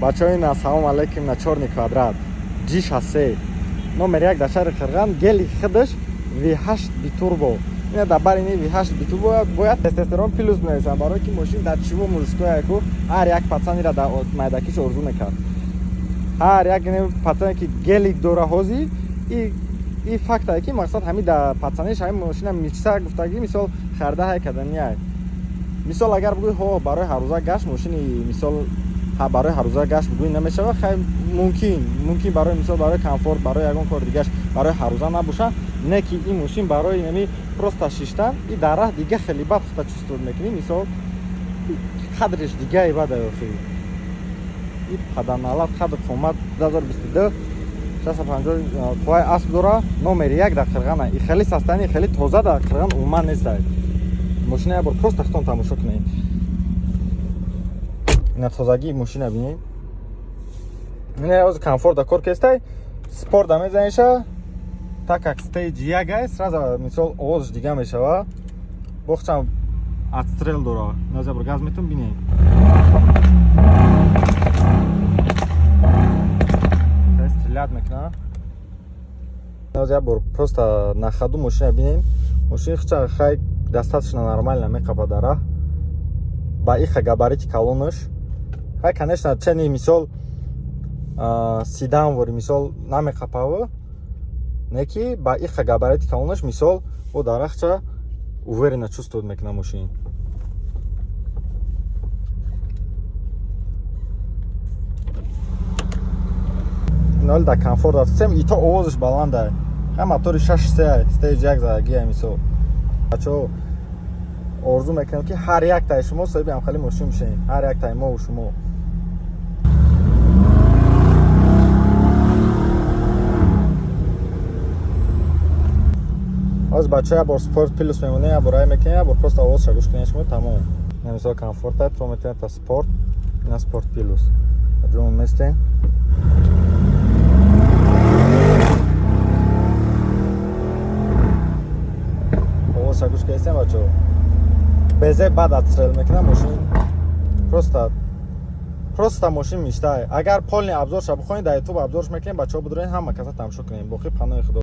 Бачаҳои ассалому алайкум на чорни квадрат G63 номер 1 дар шаҳри Қирған гели хидаш V8 битурбо. Ина дар бари V8 битурбо бояд тестостерон плюс менависам барои ки мошин дар чиво мужское ку ҳар як пацанира дар майдакиш орзу мекард. ҳар як пацане ки гели дора ҳозир и фактае ки мақсад ҳамин дар пацаниш ҳамин мошина мечса гуфтагӣ мисол хардаҳай каданияй. Мисол агар бигӯй ҳо барои ҳаррӯза гашт мошини мисол барои ҳаррӯза гашт бигӯй намешава, хай мумкин барои мисол барои комфорт, барои ягон кор дигаш барои ҳаррӯза набоша, не ки ин мошин барои нами просто шиштан и дар раҳ дига хеле бад хута чувствовать мекунӣ. Мисол қадриш дигаи бад аёхи и паданалат қадр қомат 2022 650 қувваи асп дора, номер 1 дар Қирғана. И хеле састани, хеле тоза дар Қирған умуман нестай. Мошина як бор просто хатон тамошо кунед. Ина тозагии мошина бинед. Ина оз комфорт кор кестай. Спорт да мезаниша. Так как стейдж 1 ай, сразу мисол овозш дига мешава. Бохчам отстрел дора. Наза бор газ метун бинед. Хай стрелят мекна. Наза бор просто на ходу мошина бинед. Мошина хча хай достаточно нормально мекапа дара. Ба иха габарити колоннаш. Хай, конечно, чени мисол седан вори мисол намекапава. Неки ба иха габарити колоннаш мисол о дарахча уверенно чувствует мекна мошин. Нол да комфорт афсем и то овозш баланда. Хай мотори 6 стейдж 1 загия мисол. Бачо орзу мекунем ки ҳар як таи шумо соҳиби ҳамхали мошин бишем. ҳар як таи мо шумо. Оз бача я бор спорт плюс мемоне, я бор рай мекунем, я бор просто овозша гӯш кунем шумо тамом. Ина мисол комфорта то метавонед та спорт, ина спорт плюс. Ҷомо местем. Овозша гӯш кунем бачо. Безе бад отстрел мекунам мошин. Просто мошин мечтай. Агар полный обзорша бихоҳед дар YouTube обзорш мекунем, бачаҳо бидурен ҳама каса тамошо кунем. Боқӣ паноҳи Худо.